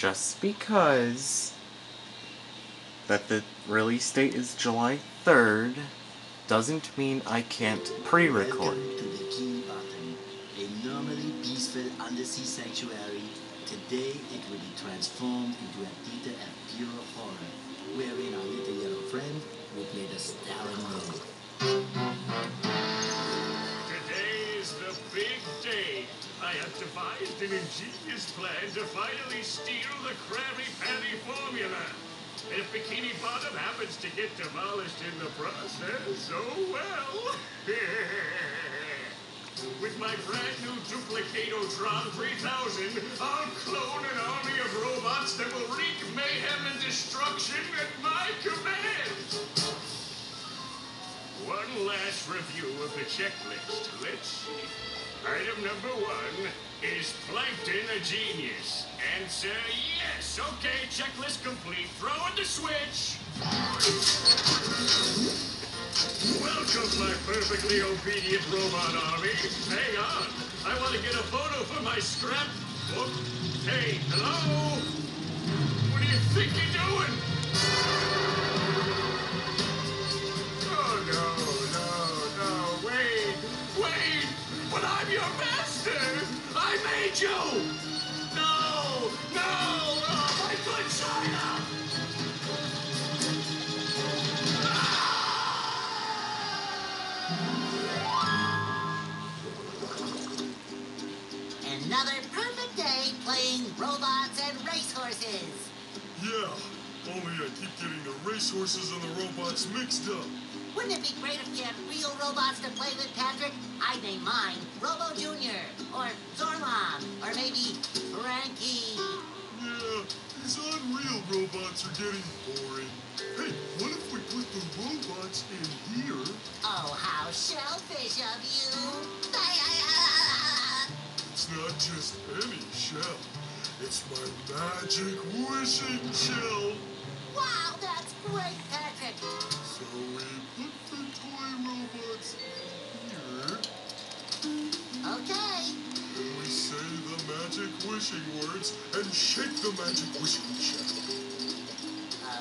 Just because that the release date is July 3rd doesn't mean I can't pre-record. Welcome to Bikini Bottom, a normally peaceful undersea sanctuary. Today it will be transformed into a theater of pure horror, wherein our little yellow friend will play the starring role. Today is the big day. I have devised an ingenious plan to finally steal the Krabby Patty formula. And if Bikini Bottom happens to get demolished in the process, oh well. With my brand new duplicatotron 3000, I'll clone an army of robots that will wreak mayhem and destruction at my command. One last review of the checklist. Let's see. Item number 1, is Plankton a genius? Answer yes. Okay, checklist complete. Throw in the switch. Welcome, my perfectly obedient robot army. Hang on. I want to get a photo for my scrapbook. Hey, hello? What do you think you're doing? No, wait. But I'm your master! I made you! No! Oh, my good China! Another perfect day playing robots and racehorses. Yeah, only I keep getting the racehorses and the robots mixed up. Wouldn't it be great if we had real robots to play with, Patrick? I'd name mine Robo Jr. or Zorlon or maybe Frankie. Yeah, these unreal robots are getting boring. Hey, what if we put the robots in here? Oh, how shellfish of you. It's not just any shell. It's my magic wishing shell. Wow, that's great, Patrick. So we put the toy robots here. Okay. Then we say the magic wishing words and shake the magic wishing shell.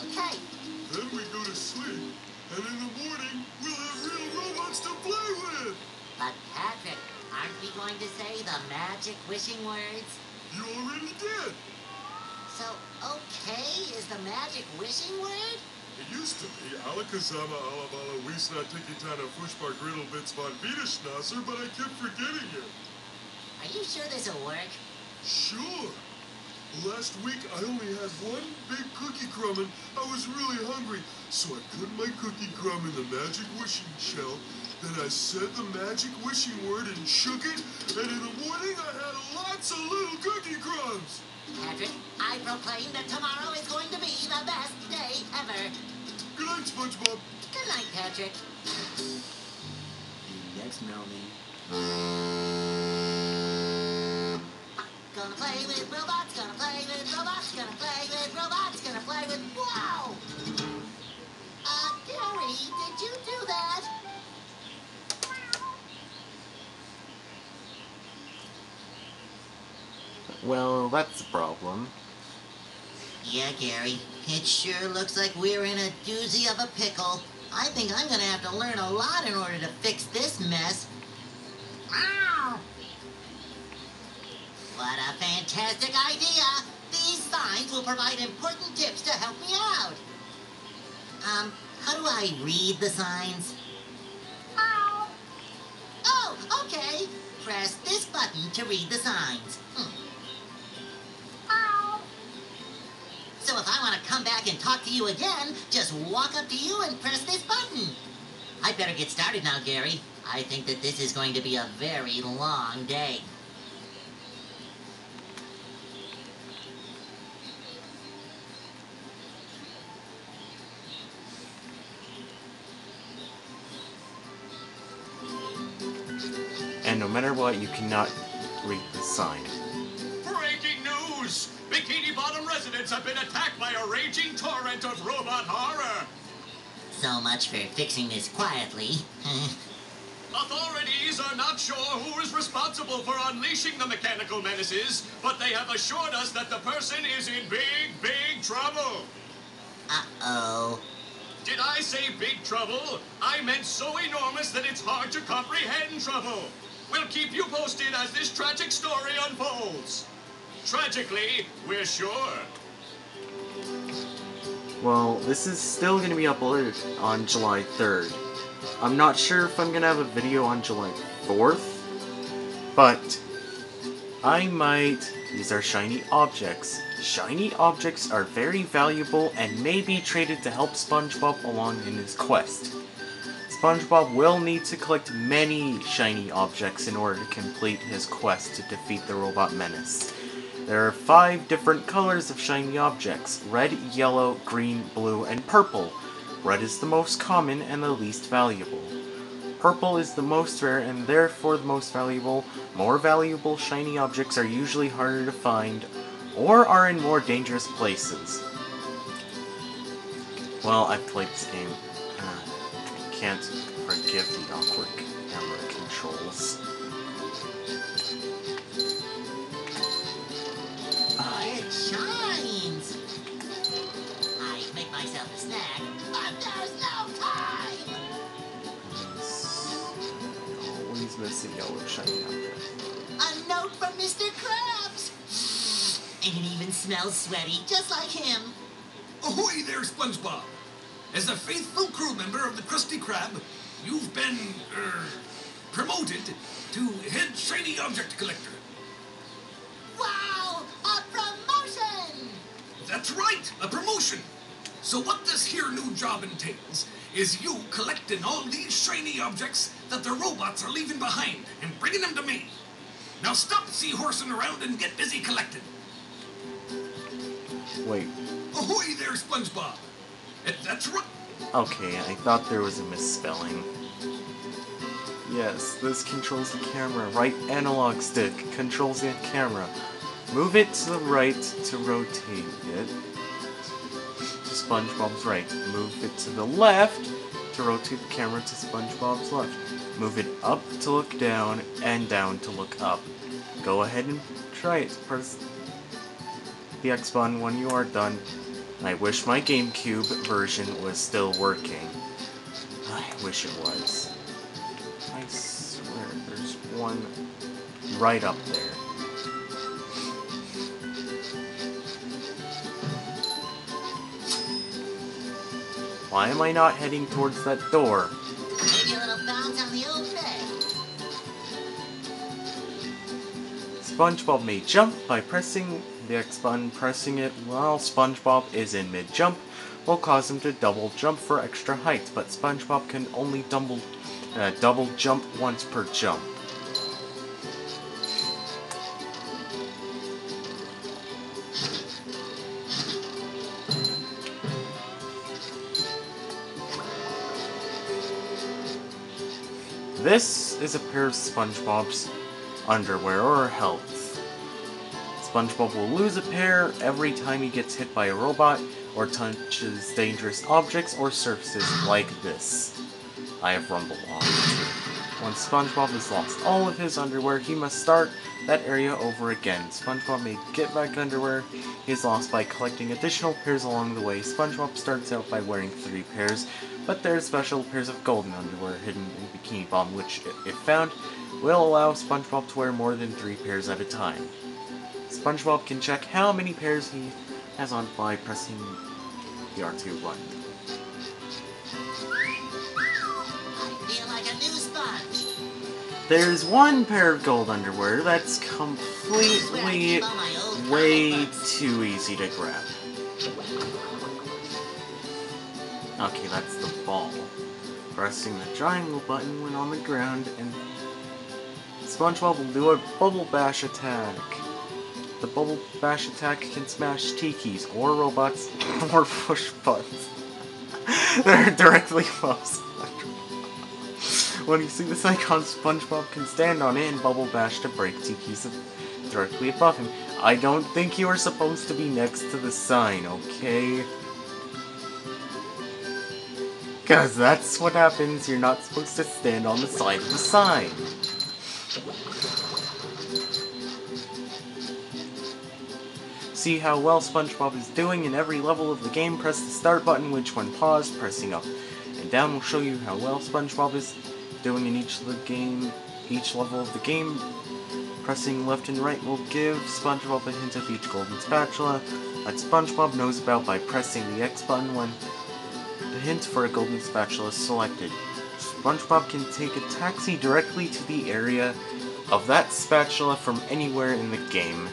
Okay. Then we go to sleep, and in the morning, we'll have real robots to play with! But Patrick, aren't we going to say the magic wishing words? You already did! So, okay is the magic wishing word? It used to be Alakazama Alabala Wiesna Tikitana Fushbar Griddle Bits von Wiederschnasser, but I kept forgetting it. Are you sure this'll work? Sure! Last week, I only had one big cookie crumb, and I was really hungry, so I put my cookie crumb in the magic wishing shell, then I said the magic wishing word and shook it, and in the morning I had lots of little cookie crumbs! Patrick, I proclaim that tomorrow is going to be the best day ever. Good night, Spongebob. Good night, Patrick. The next morning. Gonna play with robots, gonna play with robots, gonna play with robots, gonna play with... Wow! Gary, did you do that? Well, that's a problem. Yeah, Gary. It sure looks like we're in a doozy of a pickle. I think I'm gonna have to learn a lot in order to fix this mess. Ow! What a fantastic idea! These signs will provide important tips to help me out. How do I read the signs? Ow! Oh, okay. Press this button to read the signs. So if I want to come back and talk to you again, just walk up to you and press this button. I'd better get started now, Gary. I think that this is going to be a very long day. And no matter what, you cannot read the sign. Breaking news! Bikini Bottom residents have been attacked by a raging torrent of robot horror. So much for fixing this quietly. Authorities are not sure who is responsible for unleashing the mechanical menaces, but they have assured us that the person is in big, big trouble. Uh-oh. Did I say big trouble? I meant so enormous that it's hard to comprehend trouble. We'll keep you posted as this tragic story unfolds. Tragically, we're sure. Well, this is still going to be uploaded on July 3rd. I'm not sure if I'm going to have a video on July 4th, but I might. These are shiny objects. Shiny objects are very valuable and may be traded to help SpongeBob along in his quest. SpongeBob will need to collect many shiny objects in order to complete his quest to defeat the robot menace. There are 5 different colors of shiny objects: red, yellow, green, blue, and purple. Red is the most common and the least valuable. Purple is the most rare and therefore the most valuable. More valuable shiny objects are usually harder to find or are in more dangerous places. Well, I've played this game. I can't forgive the awkward camera controls. It shines. I make myself a snack, but there's no time. Always miss a yellow shiny object. A note from Mr. Krabs. And it even smells sweaty, just like him. Ahoy there, SpongeBob! As a faithful crew member of the Krusty Krab, you've been, promoted to head shiny object collector. Wow, a promotion! That's right, a promotion! So what this here new job entails is you collecting all these shiny objects that the robots are leaving behind and bringing them to me. Now stop seahorsing around and get busy collecting. Wait. Ahoy there, SpongeBob! That's right. Okay, I thought there was a misspelling. Yes, this controls the camera. Right analog stick controls the camera. Move it to the right to rotate it. To SpongeBob's right. Move it to the left to rotate the camera to SpongeBob's left. Move it up to look down and down to look up. Go ahead and try it. Press the X button when you are done. I wish my GameCube version was still working. I wish it was. I swear there's one right up there. Why am I not heading towards that door? Maybe a little bounce on the old bed. SpongeBob may jump by pressing the X button. Pressing it while SpongeBob is in mid-jump will cause him to double jump for extra height, but SpongeBob can only double jump once per jump. This is a pair of SpongeBob's underwear or health. SpongeBob will lose a pair every time he gets hit by a robot or touches dangerous objects or surfaces like this. I have rumbled on too. Once SpongeBob has lost all of his underwear, he must start that area over again. SpongeBob may get back underwear he has lost by collecting additional pairs along the way. SpongeBob starts out by wearing 3 pairs, but there are special pairs of golden underwear hidden in Bikini Bottom, which, if found, will allow SpongeBob to wear more than 3 pairs at a time. SpongeBob can check how many pairs he has on by pressing the R2 button. I feel like a new sponge. There's one pair of gold underwear that's completely way too easy to grab. Okay, that's the ball. Pressing the triangle button when on the ground, and SpongeBob will do a bubble bash attack. The bubble bash attack can smash tikis or robots or push buttons. They're directly above SpongeBob. When you see this icon, SpongeBob can stand on it and bubble bash to break tikis directly above him. I don't think you are supposed to be next to the sign, okay? Because that's what happens. You're not supposed to stand on the side of the sign. See how well Spongebob is doing in every level of the game. Press the start button, which when paused, pressing up and down will show you how well Spongebob is doing in each level of the game. Pressing left and right will give Spongebob a hint of each golden spatula that Spongebob knows about by pressing the X button when the hint for a golden spatula is selected. Spongebob can take a taxi directly to the area of that spatula from anywhere in the game.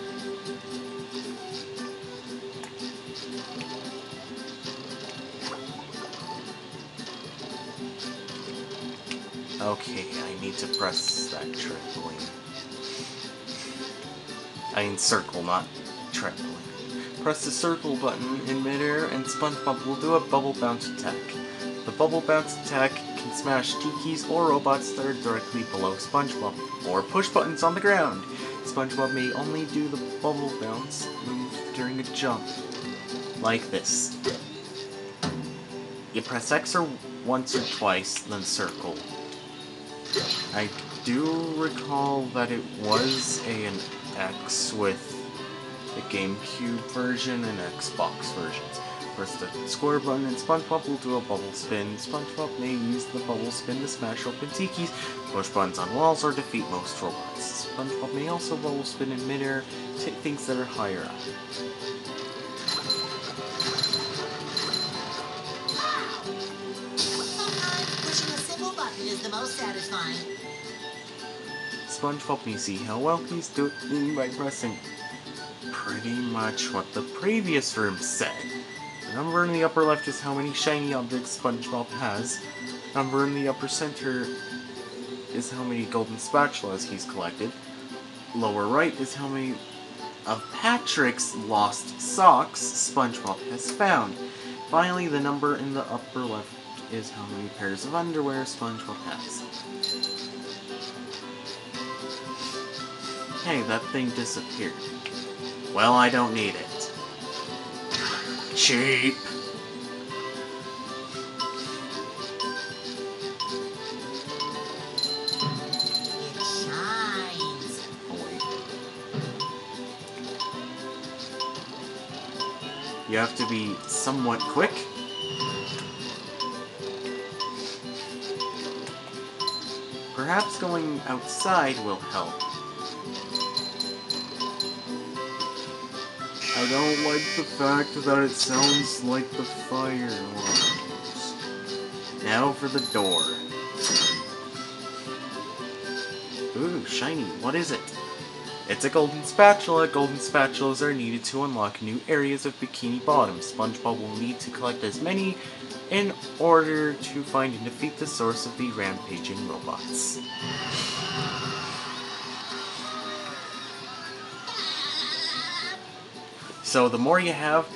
Okay, I need to press that trampoline. I mean circle, not trampoline. Press the circle button in midair and Spongebob will do a bubble bounce attack. The bubble bounce attack can smash tikis or robots that are directly below Spongebob, or push buttons on the ground. Spongebob may only do the bubble bounce move during a jump, like this. You press X or once or twice, then circle. I do recall that it was an X with the GameCube version and Xbox versions. Press the square button and Spongebob will do a bubble spin. Spongebob may use the bubble spin to smash open tikis, push buttons on walls, or defeat most robots. Spongebob may also bubble spin in midair to hit things that are higher up. Is the most satisfying. Spongebob may see how well he's doing by pressing pretty much what the previous room said. The number in the upper left is how many shiny objects SpongeBob has. The number in the upper center is how many golden spatulas he's collected. Lower right is how many of Patrick's lost socks SpongeBob has found. Finally, the number in the upper left is how many pairs of underwear SpongeBob has. Hey, that thing disappeared. Well, I don't need it. Cheap! It shines. Oh, wait. You have to be somewhat quick. Perhaps going outside will help. I don't like the fact that it sounds like the fire alarms. Now for the door. Ooh, shiny. What is it? It's a golden spatula. Golden spatulas are needed to unlock new areas of Bikini Bottom. SpongeBob will need to collect as many in order to find and defeat the source of the rampaging robots. So the more you have,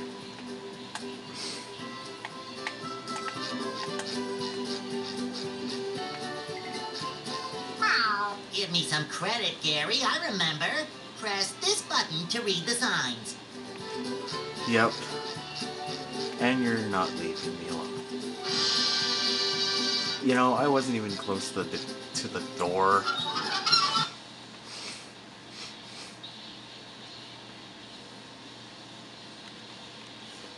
Give me some credit, Gary. I remember. Press this button to read the signs. yep, and you're not leaving me alone. You know, I wasn't even close to the door.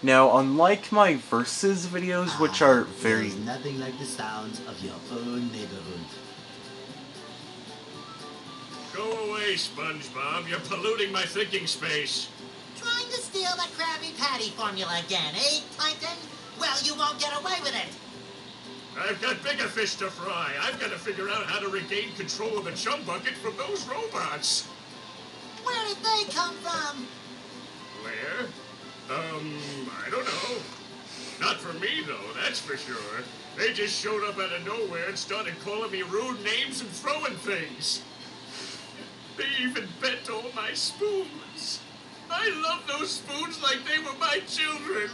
Now, unlike my versus videos, which are very... There's nothing like the sounds of your own neighborhood. Go away, SpongeBob. You're polluting my thinking space. Trying to steal the Krabby Patty formula again, eh, Plankton? Well, you won't get away with it. I've got bigger fish to fry. I've got to figure out how to regain control of the Chum Bucket from those robots. Where did they come from? Where? I don't know. Not for me, though, that's for sure. They just showed up out of nowhere and started calling me rude names and throwing things. They even bent all my spoons. I love those spoons like they were my children.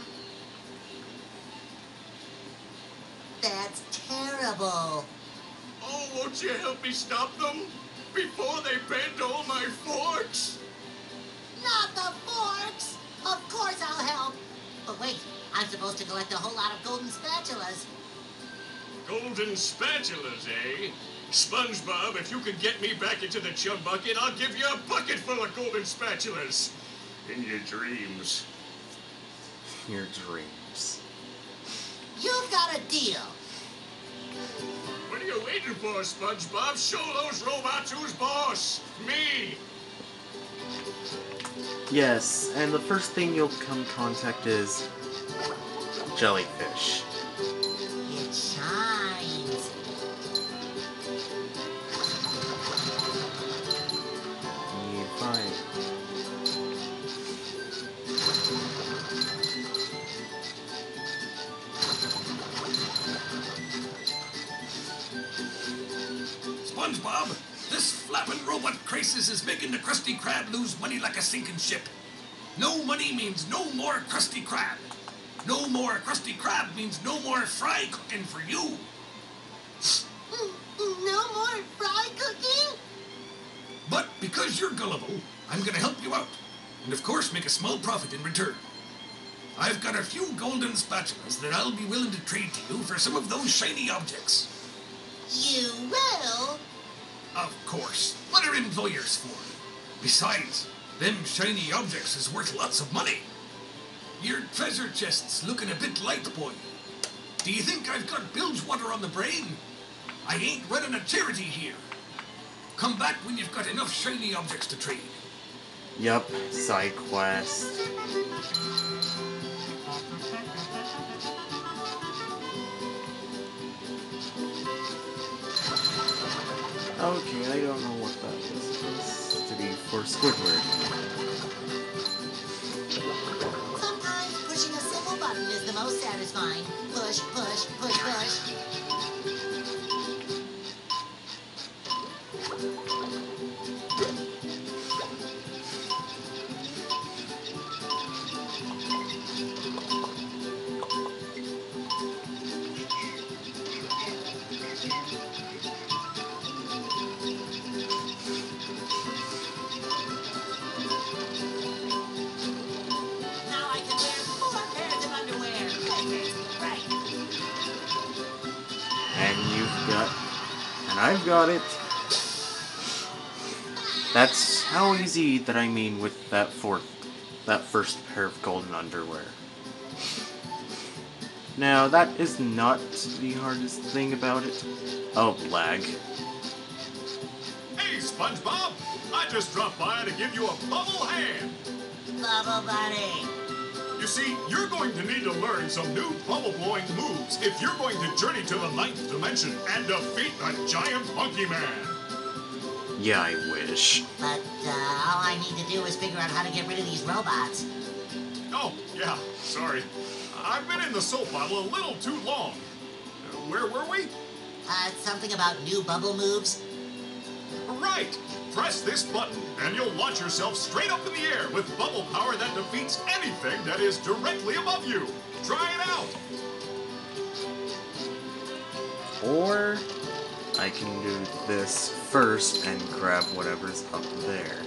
That's terrible. Oh, won't you help me stop them? Before they bend all my forks? Not the forks! Of course I'll help. But wait, I'm supposed to collect a whole lot of golden spatulas. golden spatulas, eh? SpongeBob, if you can get me back into the Chum Bucket, I'll give you a bucket full of golden spatulas. In your dreams. Your dreams. You've got a deal. What are you waiting for, SpongeBob? Show those robots who's boss. Me. Yes, and the first thing you'll come contact is jellyfish. It shines. You find. SpongeBob, this flapping robot crisis is making the Krusty Krab lose money like a sinking ship. No money means no more Krusty Krab. No more Krusty Krab means no more fry cooking for you. No more fry cooking? But because you're gullible, I'm going to help you out. And of course make a small profit in return. I've got a few golden spatulas that I'll be willing to trade to you for some of those shiny objects. You will? Of course. What are employers for? Besides, them shiny objects is worth lots of money. Your treasure chest's looking a bit light, boy. Do you think I've got bilge water on the brain? I ain't running a charity here. Come back when you've got enough shiny objects to trade. Yup, side quest. Okay, I don't know what that was supposed to be for Squidward. Sometimes pushing a simple button is the most satisfying. Push, push, push, push. Now I can wear 4 pairs of underwear. Right. And I've got it. That's how easy that I mean with that first pair of golden underwear. Now, that is not the hardest thing about it. Oh, lag. Hey, SpongeBob! I just dropped by to give you a bubble hand. Bubble buddy. You see, you're going to need to learn some new bubble-blowing moves if you're going to journey to the 9th dimension and defeat the giant monkey man. Yeah, I wish. But all I need to do is figure out how to get rid of these robots. Oh, yeah, sorry. I've been in the soap bottle a little too long. Where were we? Something about new bubble moves. Right! Press this button, and you'll launch yourself straight up in the air with bubble power that defeats anything that is directly above you. Try it out! Or I can do this first and grab whatever's up there.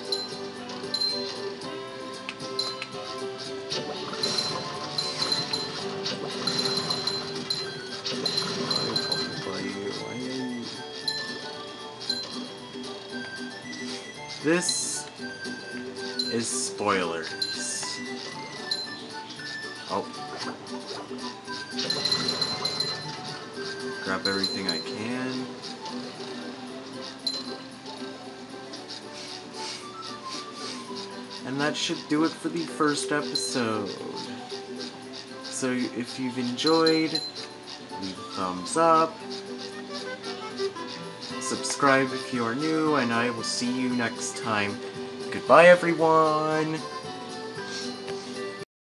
This is spoilers. Oh. Grab everything I can. And that should do it for the first episode. So if you've enjoyed, leave a thumbs up. Subscribe if you are new, and I will see you next time. Goodbye, everyone!